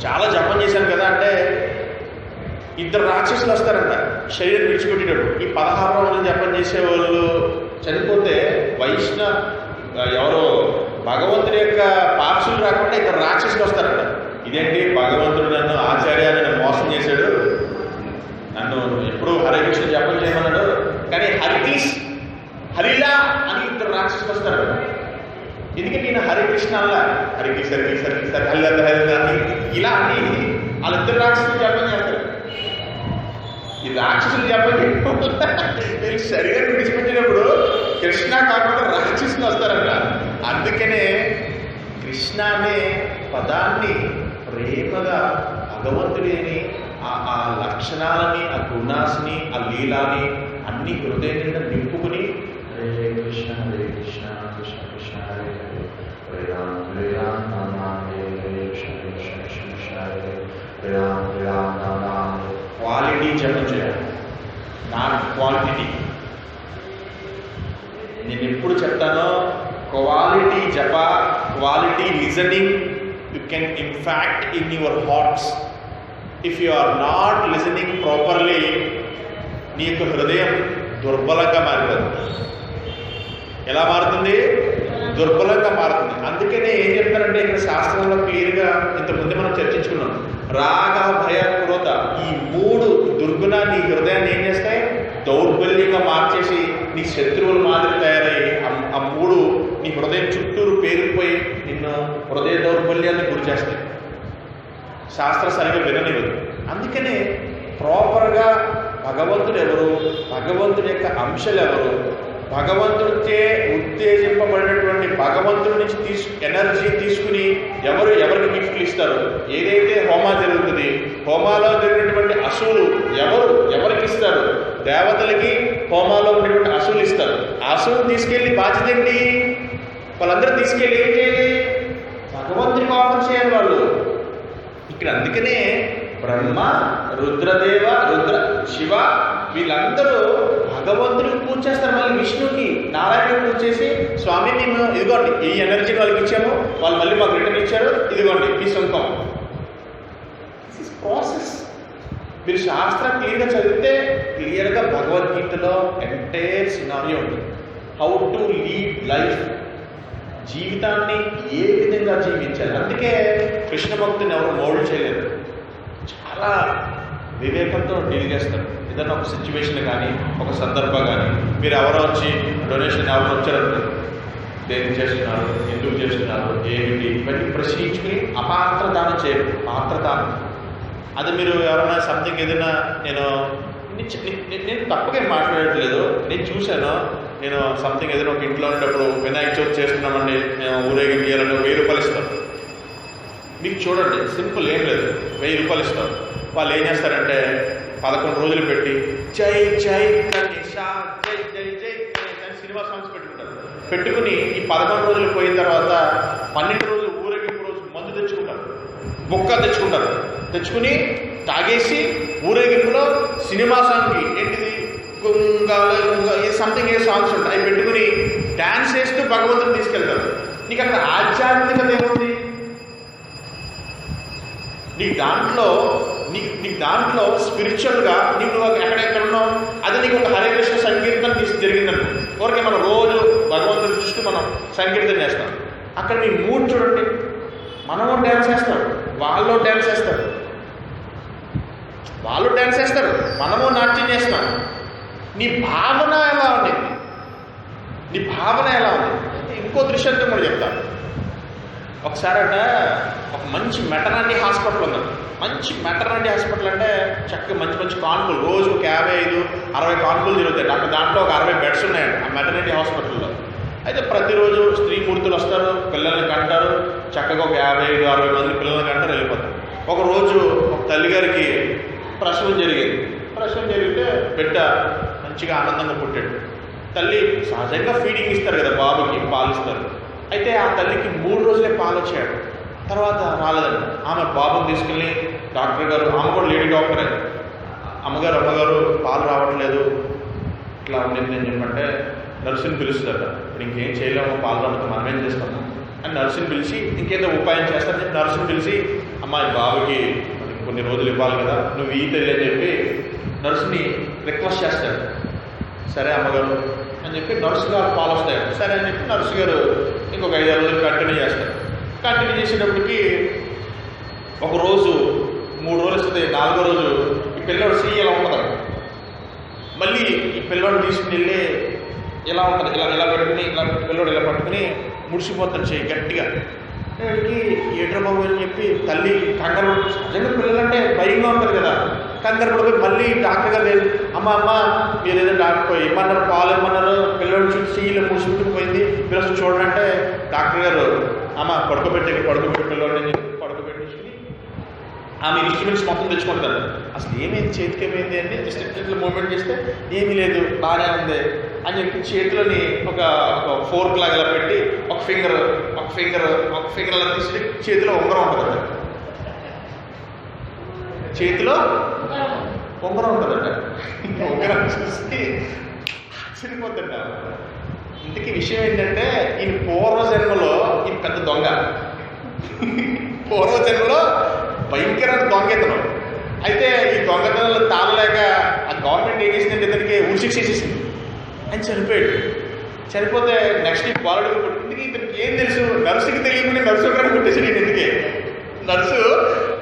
చాలా జపం చేశాను కదా అంటే, 2 రాక్షసులు వస్తారంట శరీరం విడిచిపెట్టేటప్పుడు. ఈ 16 రౌండ్లు జపం చేసే వాళ్ళు చనిపోతే ఎవరో భగవంతుడి యొక్క పార్సులు రాకుండా ఇక్కడ రాక్షసులు వస్తారట. ఇదేంటి, భగవంతుడు నన్ను ఆచార్య నన్ను మోసం చేశాడు, నన్ను ఎప్పుడు హరే కృష్ణ జపం చేయమన్నాడు, కానీ హరిలా అని ఇద్దరు రాక్షసులు వస్తారు. ఎందుకంటే నేను హరే కృష్ణ అలా హరికృష్ణ హరిలా ఇలా అని వాళ్ళిద్దరు రాక్షసులు జపం చేస్తారు. ఈ రాక్షసులు జపం వీళ్ళు శరీరం విడిచిపెట్టినప్పుడు కృష్ణ కాకుండా రాక్షసులు వస్తారంట. అందుకనే కృష్ణ అనే పదాన్ని ప్రేమగా భగవంతుడిని ఆ లక్షణాలని, ఆ గుణాన్ని, ఆ లీలాని అన్ని హృదయం నిండా నింపుకుని హరే కృష్ణ కృష్ణ కృష్ణ హరే హరే, హరే రామ హరే కృష్ణ కృష్ణ కృష్ణ హరే హరే రామ. క్వాలిటీ జపం చేయాలి, నాట్ క్వాంటిటీ. నేను ఎప్పుడు చెప్తానో క్వాలిటీ జప, quality listening you can impact in your hearts. If you are not listening properly, నీ యొక్క హృదయం దుర్బలంగా మారిపోతుంది. ఎలా మారుతుంది? దుర్బలంగా మారుతుంది. అందుకనే ఏం చెప్తారంటే ఇక్కడ శాస్త్రంలో క్లియర్గా ఇంతకుముందు మనం చర్చించుకున్నాం, రాగ భయ క్రోధ ఈ మూడు దుర్గుణాన్ని నీ హృదయాన్ని ఏం చేస్తాయి? దౌర్బల్యంగా మార్చేసి నీ శత్రువుల మాదిరి తయారయ్యి ఆ మూడు నీ హృదయం చుట్టూరు పేరుకుపోయి నిన్ను హృదయ దౌర్బల్యాన్ని గురి చేస్తాయి. శాస్త్ర సరిగా విననివ్వదు. అందుకనే ప్రాపర్గా భగవంతుడు ఎవరు, భగవంతుడి యొక్క అంశాలు ఎవరు, భగవంతుడికే ఉత్తేజింపబడినటువంటి భగవంతుడి నుంచి ఎనర్జీ తీసుకుని ఎవరికి గిఫ్ట్లు ఇస్తారు. ఏదైతే హోమా జరుగుతుంది, హోమాలో జరిగినటువంటి అసువులు ఎవరికి ఇస్తారు? దేవతలకి హోమాలో ఉన్నటువంటి అసువులు ఇస్తారు. ఆ అసువులు తీసుకెళ్ళి బాధ్యత ఏంటి? వాళ్ళందరూ తీసుకెళ్ళి ఏం చేయాలి? భగవంతుడికి ఆఫర్ చేయాలి వాళ్ళు. ఇక్కడ అందుకనే బ్రహ్మ, రుద్రదేవ, శివ వీళ్ళందరూ భగవంతుడికి పూజ చేస్తారు. మళ్ళీ విష్ణుకి, నారాయణుడికి పూజ చేసి స్వామి మేము ఇదిగోండి ఈ ఎనర్జీని వాళ్ళకి ఇచ్చాము, వాళ్ళు మళ్ళీ మాకు రిటర్న్ ఇచ్చారు, ఇదిగోండి ఈ సొంతం. This is process. మీరు శాస్త్రం క్లియర్గా చదివితే క్లియర్గా భగవద్గీతలో ఎంటైర్ సినారియో ఉంది. హౌ టు లీడ్ లైఫ్, జీవితాన్ని ఏ విధంగా జీవించాలి. అందుకే కృష్ణ భక్తుని ఎవరు మోల్డ్ చేయలేదు, చాలా వివేకంతో డీల్ చేస్తారు. ఏదైనా ఒక సిచ్యువేషన్ కానీ, ఒక సందర్భం కానీ, మీరు ఎవరో వచ్చి డొనేషన్ ఎవరు వచ్చారంటారు, దేనికి చేస్తున్నారు, ఎందుకు చేస్తున్నారు, ఏమిటి, ఇవన్నీ ప్రశ్నించుకుని అపాత్రదానం చేయరు. పాత్రదానం అది మీరు ఎవరైనా సంథింగ్ ఏదైనా నేను తప్పగా మాట్లాడట్లేదు, నేను చూశాను. నేను సంథింగ్ ఏదైనా ఒక ఇంట్లో ఉన్నప్పుడు వినాయక చవితి చేస్తున్నామండి, మేము ఊరేగింపు చేయాలని 1000 రూపాయలు ఇస్తాం. మీకు చూడండి సింపుల్, ఏం లేదు, 1000 రూపాయలు ఇస్తాం. వాళ్ళు ఏం చేస్తారంటే 11 రోజులు పెట్టి జై జై గణేశ జై జై జై అని సినిమా సాంగ్స్ పెట్టుకుంటారు. పెట్టుకుని ఈ 11 రోజులు పోయిన తర్వాత 12 రోజులు ఊరేగింపు రోజు మందు తెచ్చుకుంటారు, బొక్క తెచ్చుకుంటారు. తెచ్చుకుని తాగేసి ఊరేగింపులో సినిమా సాంగ్కి ఏంటిది సంథింగ్ ఏ సాంగ్స్ ఉంటాయి, అవి పెట్టుకుని డ్యాన్స్ చేస్తూ భగవంతుని తీసుకెళ్తారు. నీకు అక్కడ ఆధ్యాత్మికత ఏముంది? నీకు దాంట్లో స్పిరిచువల్గా నీకు ఎక్కడెక్కడ ఉన్నావు, అది నీకు ఒక హరే కృష్ణ సంకీర్తన జరిగిందనుకో, ఊరికే మనం రోజు భగవంతుని చూస్తూ మనం సంకీర్తన చేస్తాం. అక్కడ నీ మూడ్ చూడండి, మనము డ్యాన్స్ చేస్తాం, వాళ్ళు డ్యాన్స్ చేస్తారు, మనము నాట్యం చేస్తాం. నీ భావన ఎలా ఉంది? ఇంకో దృశ్యంతో కూడా చెప్తాను. ఒకసారి ఒక మంచి మెటర్నిటీ హాస్పిటల్ ఉంది. మంచి మెటర్నిటీ హాస్పిటల్ అంటే చక్కగా మంచి కాన్పులు, రోజు 55-60 కాన్పులు తిరుగుతాయి. అక్కడ దాంట్లో ఒక 60 బెడ్స్ ఉన్నాయండి ఆ మెటర్నిటీ హాస్పిటల్లో. అయితే ప్రతిరోజు స్త్రీమూర్తులు వస్తారు, పిల్లల్ని కంటారు, చక్కగా ఒక 55-60 మంది పిల్లల్ని కంటారు, వెళ్ళిపోతారు. ఒకరోజు ఒక తల్లిగారికి ప్రసవం జరిగితే బిడ్డ మంచిగా ఆనందంగా పుట్టాడు. తల్లి సహజంగా ఫీడింగ్ ఇస్తారు కదా, బాబుకి పాలు ఇస్తారు. అయితే ఆ తల్లికి 3 రోజులే పాలు వచ్చాడు, తర్వాత రాలేదండి. ఆమె బాబుని తీసుకెళ్ళి డాక్టర్ గారు, ఆమె కూడా లేడీ డాక్టరే, అమ్మగారు పాలు రావట్లేదు ఇట్లా ఉండింది అని చెప్పంటే నర్సుని పిలుస్తుందట. ఇప్పుడు ఇంకేం చేయలేము, పాలు రావడం మనం ఏం చేస్తాము అని నర్సుని పిలిచి ఇంకేదో ఉపాయం చేస్తారని చెప్పి నర్సుని పిలిచి, అమ్మాయి బాబుకి కొన్ని రోజులు ఇవ్వాలి కదా, నువ్వు ఈ తల్లి అని చెప్పి నర్సుని రిక్వెస్ట్ చేస్తాడు. సరే అమ్మగారు అని చెప్పి నర్సు గారు పాలు వస్తాయి, సరే అని చెప్పి నర్సు గారు ఇంకొక 5-6 రోజులు కంటిన్యూ చేస్తారు. కంటిన్యూ చేసేటప్పటికి ఒకరోజు 3 రోజులు వస్తుంది, 4వ రోజు ఈ పిల్లవాడు చెయ్యి ఎలా ఉంటుంది, మళ్ళీ ఈ పిల్లవాడు తీసుకుని వెళ్ళి ఎలా ఉంటుంది, ఇలా పెట్టుకుని పిల్లవాడు ఇలా పట్టుకుని ముడిసిపోతాడు చెయ్యి గట్టిగా. వీడికి ఏట్రా బాబు అని చెప్పి తల్లి కంగారు సహజంగా పిల్లలంటే భయంగా ఉంటుంది కదా, కంగారు పడిపోయి మళ్ళీ డాక్టర్ గారు లేదు, అమ్మ మీరు ఏదో డాక్టర్ ఏమన్నారు, పాలు ఏమన్నారు, పిల్లవాడు చూసి ఇలా ముడిసిపెట్టుకు పోయింది, మీరు అసలు చూడంటే డాక్టర్ గారు అమ్మ పడుకోబెట్టి పిల్లవాడిని పడుకోబెట్టేసి ఆమె ఇన్స్ట్రుమెంట్స్ మొత్తం తెచ్చుకుంటారు. అసలు ఏమైంది, చేతికి ఏమైంది అని జస్ట్ ఇట్లా మూవ్మెంట్ చేస్తే ఏమీ లేదు బాగానే ఉంది అని చెప్పి చేతిలోని ఒక ఫోర్క్ లాగా పెట్టి ఒక ఫింగర్ అలా తీసి చేతిలో ఉంగరం ఉంటుందంట, చేతిలో ఉంగరం ఉంటుందంట. ఉంగరం చూసి ఆశ్చర్యపోతుంట. ఇంతకీ విషయం ఏంటంటే ఈయన పూర్వజన్మలో ఈయన పెద్ద దొంగ, పూర్వజన్మలో భయంకరమైన దొంగతనం. అయితే ఈ దొంగతనంలో తాళలేక ఆ గవర్నమెంట్ ఏం చేసిందంటే ఇతనికి ఉరిశిక్ష చేసేసింది, ఆయన చనిపోయాడు. చనిపోతే నెక్స్ట్ ఈ బాలుడు ఇందుకు ఇతనికి ఏం తెలుసు, నర్సుకి తెలియకుండా నర్సు కూడా పుట్టేసాడు. ఎందుకే నర్సు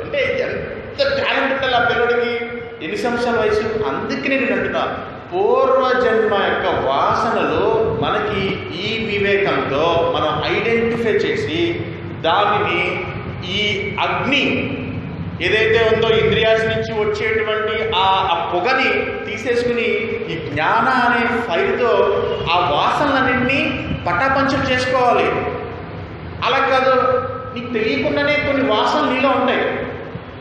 అంటే ఎంత టాలెంట్ ఉండాలి ఆ పిల్లడికి, ఎన్ని సంవత్సరాల వయసు. అందుకే నేను అంటున్నా, పూర్వజన్మ యొక్క వాసనలు మనకి ఈ వివేకంతో మనం ఐడెంటిఫై చేసి దానిని ఈ అగ్ని ఏదైతే ఉందో ఇంద్రియాస్ నుంచి వచ్చేటువంటి ఆ పొగని తీసేసుకుని ఈ జ్ఞాన అనే ఫైర్తో ఆ వాసనలన్నింటినీ పటాపంచం చేసుకోవాలి. అలా కాదు, నీకు తెలియకుండానే కొన్ని వాసనలు నీలో ఉంటాయి,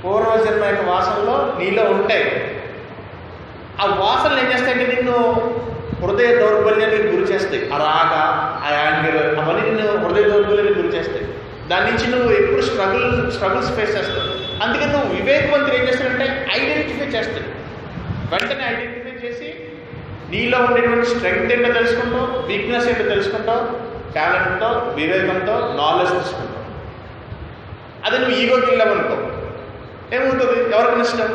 పూర్వజన్మ యొక్క వాసనలో నీలో ఉంటాయి. ఆ వాసనలు ఏం చేస్తాయంటే నిన్ను హృదయ దౌర్బల్యానికి గురి చేస్తాయి. ఆ రాగ, ఆ యాంగర్ అవన్నీ నిన్ను హృదయ దౌర్బల్యానికి గురి చేస్తాయి. దాని నుంచి నువ్వు ఎప్పుడు స్ట్రగుల్స్ ఫేస్ చేస్తావు. అందుకని నువ్వు వివేకవంతులు ఏం చేస్తాడంటే ఐడెంటిఫై చేస్తాడు. వెంటనే ఐడెంటిఫై చేసి నీలో ఉండేటువంటి స్ట్రెంగ్త్ ఏంటో తెలుసుకుంటావు, వీక్నెస్ ఏంటో తెలుసుకుంటావు, టాలెంట్తో, వివేకంతో, నాలెడ్జ్ తెలుసుకుంటావు. అది నువ్వు ఈగోకి వెళ్ళావనుకో ఏమవుతుంది, ఎవరికి నష్టం.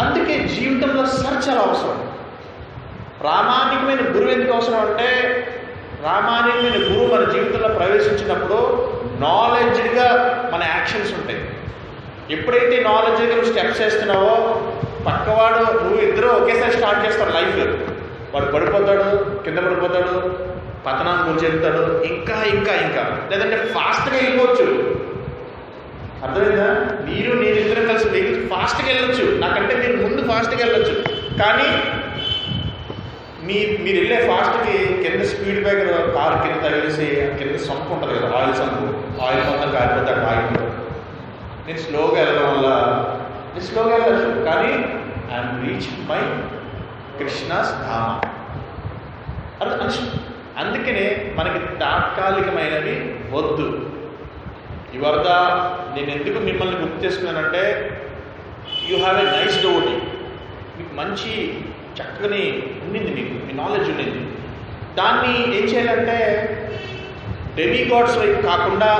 అందుకే జీవితంలో సర్చ్ చాలా అవసరం. ప్రామాణికమైన గురువు ఎందుకు అవసరం అంటే, ప్రామాణికమైన గురువు మన జీవితంలో ప్రవేశించినప్పుడు నాలెడ్జ్గా మన యాక్షన్స్ ఉంటాయి. ఎప్పుడైతే నాలెడ్జ్గా నువ్వు స్టెప్స్ వేస్తున్నావో పక్కవాడు నువ్వు ఇద్దరు ఒకేసారి స్టార్ట్ చేస్తారు లైఫ్లో. వాడు పడిపోతాడు, కింద పడిపోతాడు, పతనాన్ని గురి చెప్తాడు, ఇంకా లేదంటే ఫాస్ట్గా వెళ్ళిపోవచ్చు. అర్థమైందా? నేను ఇద్దరం కలిసి ఫాస్ట్గా వెళ్ళొచ్చు, నాకంటే మీరు ముందు ఫాస్ట్గా వెళ్ళొచ్చు. కానీ మీరు వెళ్ళే ఫాస్ట్కి కింద స్పీడ్ బ్రేకర్ కారు కింద తగిలేసి కింద సంపు ఉంటుంది కదా, ఆయిల్ సంపు, ఆయిల్ మొత్తం కారిపోతాడు ఆయిల్. నేను స్లోగా వెళ్ళడం వల్ల నేను స్లోగా వెళ్ళచ్చు, కానీ ఐఎమ్ రీచింగ్ మై కృష్ణాస్ ధామ. అందుకనే మనకి తాత్కాలికమైనవి వద్దు. ఇవరద నేను ఎందుకు మిమ్మల్ని గుర్తు చేసుకున్నానంటే, యూ హ్యావ్ ఎ నైస్ డోటీ, మీకు మంచి చక్కని ఉండింది, మీకు మీ నాలెడ్జ్ ఉండింది. దాన్ని ఏం చేయాలంటే డెమిగాడ్స్ వైపు కాకుండా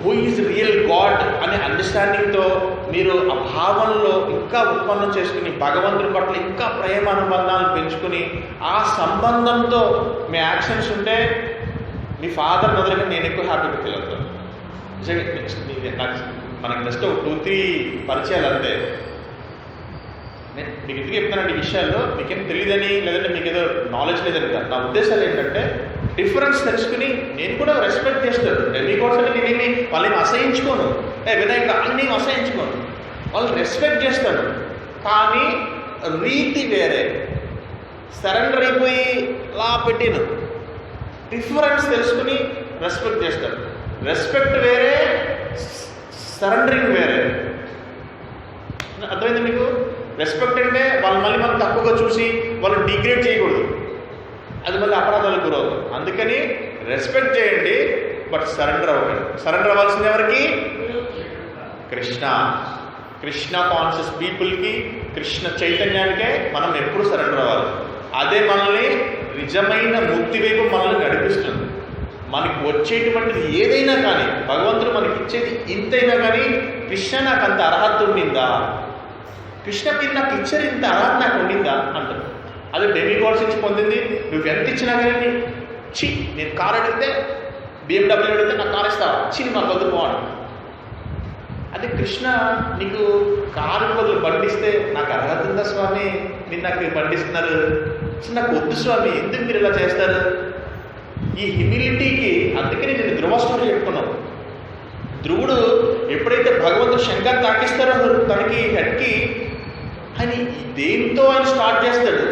హూ ఈజ్ రియల్ గాడ్ అనే అండర్స్టాండింగ్తో మీరు ఆ భావనలో ఇంకా ఉత్పన్నం చేసుకుని భగవంతుడి పట్ల ఇంకా ప్రేమ అనుబంధాలను పెంచుకుని ఆ సంబంధంతో మీ యాక్షన్స్ ఉంటే మీ ఫాదర్ మదర్గా నేను ఎక్కువ హ్యాపీగా ఫీల్ అవుతాను. నాకు మనకి జస్ట్ 2-3 పరిచయాలు అంతే. మీకు ఎందుకు చెప్తానండి ఈ విషయాల్లో, మీకేం తెలియదని లేదంటే మీకు ఏదో నాలెడ్జ్ లేదని కాదు. నా ఉద్దేశాలు ఏంటంటే డిఫరెన్స్ తెలుసుకుని నేను కూడా రెస్పెక్ట్ చేస్తాను. డెమిగాడ్స్ అంటే నేనేమి వాళ్ళని అసహించుకోను, వినాయక అన్నీ అసహించుకోను, వాళ్ళు రెస్పెక్ట్ చేస్తాను. కానీ రీతి వేరే, సరెండర్ అయిపోయి లా పెట్టిను. డిఫరెన్స్ తెలుసుకుని రెస్పెక్ట్ చేస్తాను. రెస్పెక్ట్ వేరే, సరెండరింగ్ వేరే. అర్థమైంది మీకు? రెస్పెక్ట్ అంటే వాళ్ళు మళ్ళీ మనం తక్కువగా చూసి వాళ్ళు డిగ్రేడ్ చేయకూడదు, అది మళ్ళీ అపరాధాలకు గురవుతుంది. అందుకని రెస్పెక్ట్ చేయండి, బట్ సరెండర్ అవ్వండి. సరెండర్ అవ్వాల్సింది ఎవరికి? కృష్ణ కాన్షియస్ పీపుల్కి, కృష్ణ చైతన్యానికే మనం ఎప్పుడు సరెండర్ అవ్వాలి. అదే మనల్ని నిజమైన ముక్తి వైపు మనల్ని నడిపిస్తుంది. మనకి వచ్చేటువంటిది ఏదైనా కానీ, భగవంతుడు మనకి ఇచ్చేది ఇంతైనా కానీ, కృష్ణ నాకు అంత అర్హత ఉండిందా, కృష్ణ మీరు నాకు ఇచ్చారు ఇంత అర్హత నాకు ఉండిందా అంటారు. అదే డెమిగాడ్స్ ఇచ్చి పొందింది నువ్వు ఎంత ఇచ్చినా కానీ నేను కారు అడిగితే BMW అడిగితే నాకు కారు ఇస్తావా, చిన్ని మాకు వద్దు పోవాలి. అదే కృష్ణ నీకు కారు బదులు బండిస్తే నాకు అర్హత ఉందా స్వామి, మీరు నాకు బండిస్తున్నారు, నాకు వద్దు స్వామి, ఎందుకు మీరు ఇలా చేస్తారు? ఈ హ్యూమిలిటీకి అందుకని నేను ధ్రువస్టోరీ చెప్పుకున్నాను. ధ్రువుడు ఎప్పుడైతే భగవంతుడు శంఖాన్ని తాకిస్తారో తనకి హెడ్కి, ఆయన దేంతో ఆయన స్టార్ట్ చేస్తాడు,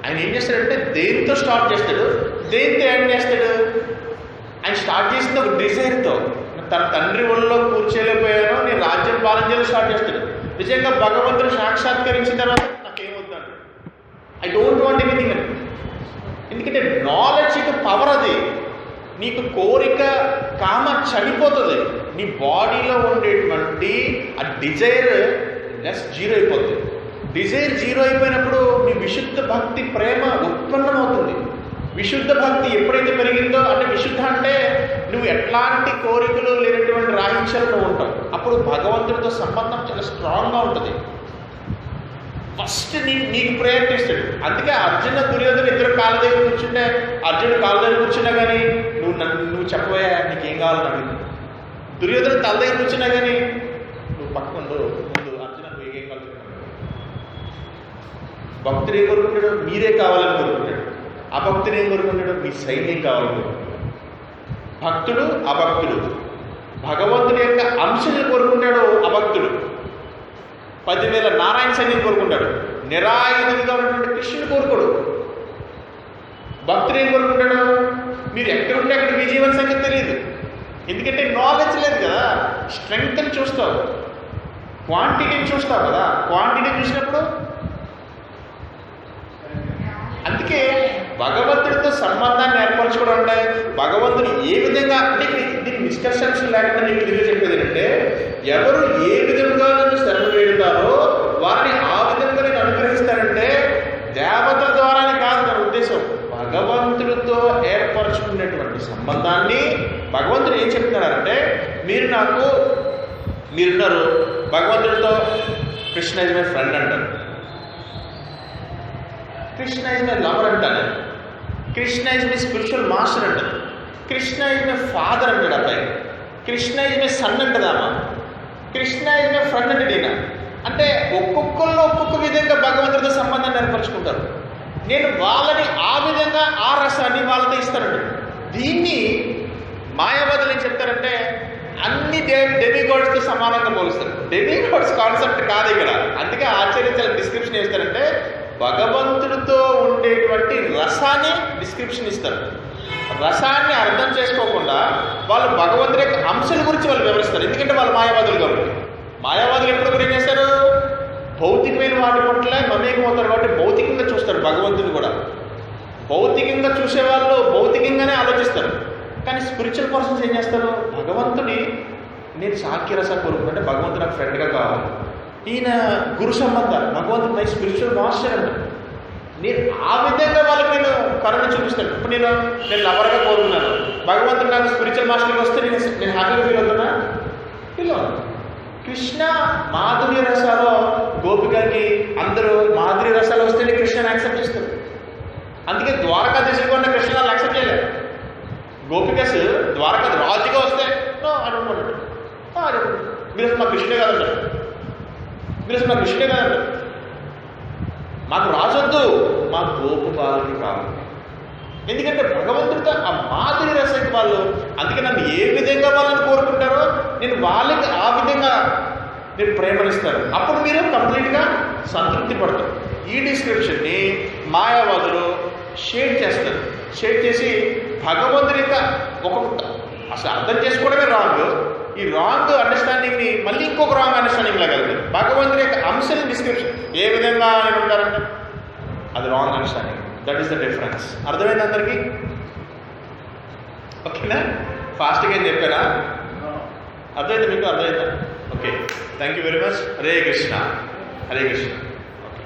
ఆయన ఏం చేస్తాడంటే దేంతో స్టార్ట్ చేస్తాడు, దేంతో ఎండ్ చేస్తాడు. ఆయన స్టార్ట్ చేసింది ఒక డిజైర్తో, తన తండ్రి ఒళ్ళలో కూర్చోలేకపోయానో నేను రాజ్యం పాలన చేయాలో స్టార్ట్ చేస్తాడు. నిజంగా భగవంతుడు సాక్షాత్కరించిన తర్వాత నాకేమొద్దు అంటాడు, ఐ డోంట్ వాంట్ ఎనీథింగ్ అని. ఎందుకంటే నాలెడ్జ్కి పవర్ అది. నీకు కోరిక కామ చనిపోతుంది, నీ బాడీలో ఉండేటువంటి ఆ డిజైర్ జీరో అయిపోతుంది. డిజైర్ జీరో అయిపోయినప్పుడు నీ విశుద్ధ భక్తి ప్రేమ ఉత్పన్నమవుతుంది. విశుద్ధ భక్తి ఎప్పుడైతే పెరిగిందో, అంటే విశుద్ధ అంటే నువ్వు ఎట్లాంటి కోరికలు లేనటువంటి రాహించాలను ఉంటావు. అప్పుడు భగవంతుడితో సంబంధం చాలా స్ట్రాంగ్గా ఉంటుంది. ఫస్ట్ నీకు ప్రయారిటీ ఇస్తాడు. అందుకే అర్జున దుర్యోధన ఇద్దరు కాళ్ళ దగ్గర కూర్చుంటే, అర్జునుడు కాళ్ళ దగ్గర కూర్చున్నా కానీ నువ్వు చెప్పబోయా నీకేం కావాలని అడిగింది. దుర్యోధన తల దగ్గర కూర్చున్నా కానీ నువ్వు పక్కకుండు ముందు అర్జున నువ్వు ఏం కావాలి. భక్తుడు ఏం కోరుకుంటాడు, మీరే కావాలని కోరుకుంటాడు. అభక్తుడు ఏం కోరుకుంటాడు, మీ సైన్యం కావాలని. భక్తుడు అభక్తుడు భగవంతుడి యొక్క అంశాన్ని కోరుకుంటాడు. అభక్తుడు 10,000 నారాయణ సైన్యం కోరుకుంటాడు. నిరాయుధుడిగా ఉన్నటువంటి కృష్ణుని కోరుకోడు. భక్తుడు ఏం కోరుకుంటాడు, మీరు ఎక్కడుంటే అక్కడ మీ జీవన సంగతి తెలియదు. ఎందుకంటే నాలెడ్జ్ లేదు కదా. స్ట్రెంగ్త్ని చూస్తావు, క్వాంటిటీని చూస్తావు కదా. క్వాంటిటీని చూసినప్పుడు అందుకే భగవంతుడితో సంబంధాన్ని ఏర్పరచుకోవడం అంటే భగవంతుడు ఏ విధంగా, అంటే దీని మిస్కన్సెప్షన్ లేకుండా నేను విధంగా చెప్పేది ఏంటంటే, ఎవరు ఏ విధంగా నన్ను శరణు వేడుతారో వారిని ఆ విధంగా నేను అనుగ్రహిస్తానంటే దేవతల ద్వారానే కాదు నా ఉద్దేశం. భగవంతుడితో ఏర్పరచుకునేటువంటి సంబంధాన్ని భగవంతుడు ఏం చెప్తున్నారంటే, మీరున్నారు భగవంతుడితో కృష్ణ ఇస్ మై ఫ్రెండ్ అంటారు, కృష్ణ ఇస్ మై లవర్ అంటాను, Krishna is my spiritual master అంటారు, కృష్ణ ఇస్ మై ఫాదర్ అంటాడు అబ్బాయి, కృష్ణ ఇస్ మై సన్ అంటదామా, కృష్ణ ఇస్ మై ఫ్రెండ్ అంటే నేను. అంటే ఒక్కొక్కళ్ళు ఒక్కొక్క విధంగా భగవంతుడితో సంబంధాన్ని ఏర్పరచుకుంటారు. నేను వాళ్ళని ఆ విధంగా ఆ రసాన్ని వాళ్ళతో ఇస్తానండి. దీన్ని మాయావాదులు ఏం చెప్తారంటే అన్ని డెమిగాడ్స్తో సమానంగా పోలుస్తారు. డెమిగాడ్స్ కాన్సెప్ట్ కాదు ఇక్కడ. అందుకే ఆచార్య చాలా డిస్క్రిప్షన్ ఇస్తారంటే భగవంతుడితో ఉండేటువంటి రసాన్ని డిస్క్రిప్షన్ ఇస్తారు. రసాన్ని అర్థం చేసుకోకుండా వాళ్ళు భగవంతుడి యొక్క అంశాల గురించి వాళ్ళు వివరిస్తారు. ఎందుకంటే వాళ్ళు మాయావాదులు కాబట్టి. మాయావాదులు ఎప్పుడు కూడా ఏం చేస్తారు, భౌతికమైన వాటి పట్ల మమేకమవుతారు కాబట్టి భౌతికంగా చూస్తారు. భగవంతుని కూడా భౌతికంగా చూసేవాళ్ళు భౌతికంగానే ఆలోచిస్తారు. కానీ స్పిరిచువల్ పర్సన్స్ ఏం చేస్తారు, భగవంతుడి నేను సాఖ్యరస కోరుకుంటే భగవంతుడు నాకు ఫ్రెండ్గా కావాలి, ఈయన గురు సంబంధం, భగవంతుడు మై స్పిరిచువల్ మాస్టర్ అంట. నేను ఆ విధంగా వాళ్ళకి నేను కరుణ చూపిస్తాను. ఇప్పుడు నేను లవర్గా కోరుకున్నాను, భగవంతుడు నాకు స్పిరిచువల్ మాస్టర్కి వస్తే నేను హ్యాపీగా ఫీల్ అవుతున్నా, ఫీల్ అవుతాను. కృష్ణ మాధుర్య రసాలో గోపికకి అందరూ మాధుర్య రసాలు వస్తేనే కృష్ణని యాక్సెప్ట్ చేస్తారు. అందుకే ద్వారకాధీశులు కూడా కృష్ణని యాక్సెప్ట్ చేయలేదు. గోపికస్ ద్వారకా రాజుగా వస్తే అడుగుతున్నాడు, మీరు అసలు మా కృష్ణే కాదంటారు, మీరు అసలు మా కృష్ణే కాదంటారు, మాకు రాజొద్దు, మా గోపబాలుని కావాలి. ఎందుకంటే భగవంతుడితో ఆ మాధుర్య రసానికి వాళ్ళు, అందుకే నన్ను ఏ విధంగా వాళ్ళని కోరుకుంటారో నేను వాళ్ళకి ఆ విధంగా నేను ప్రేమనిస్తాను. అప్పుడు మీరు కంప్లీట్గా సంతృప్తి పడతారు. ఈ డిస్క్రిప్షన్ని మాయావాదులు షేర్ చేస్తారు. షేర్ చేసి భగవంతుడి యొక్క ఒక్కొక్క అసలు అర్థం చేసుకోవడమే రాంగ్. ఈ రాంగ్ అండర్స్టాండింగ్ని మళ్ళీ ఇంకొక రాంగ్ అండర్స్టాండింగ్ లాగా వెళ్తుంది. భగవంతుడి యొక్క అంశాన్ని డిస్క్రిప్షన్ ఏ విధంగా ఆయన ఉంటారంటే అది wrong understanding. That is the difference. అర్థమైంది అందరికీ? ఓకేనా? ఫాస్ట్గా ఏం చెప్పారా? అర్థమైంది మీకు? అర్థమైందా? Okay, thank you very much. Hare Krishna, Hare Krishna. Okay,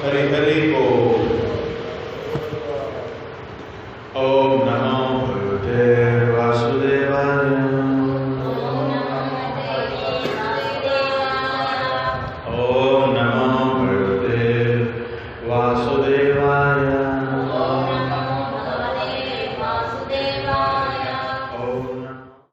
Hari Hari oh.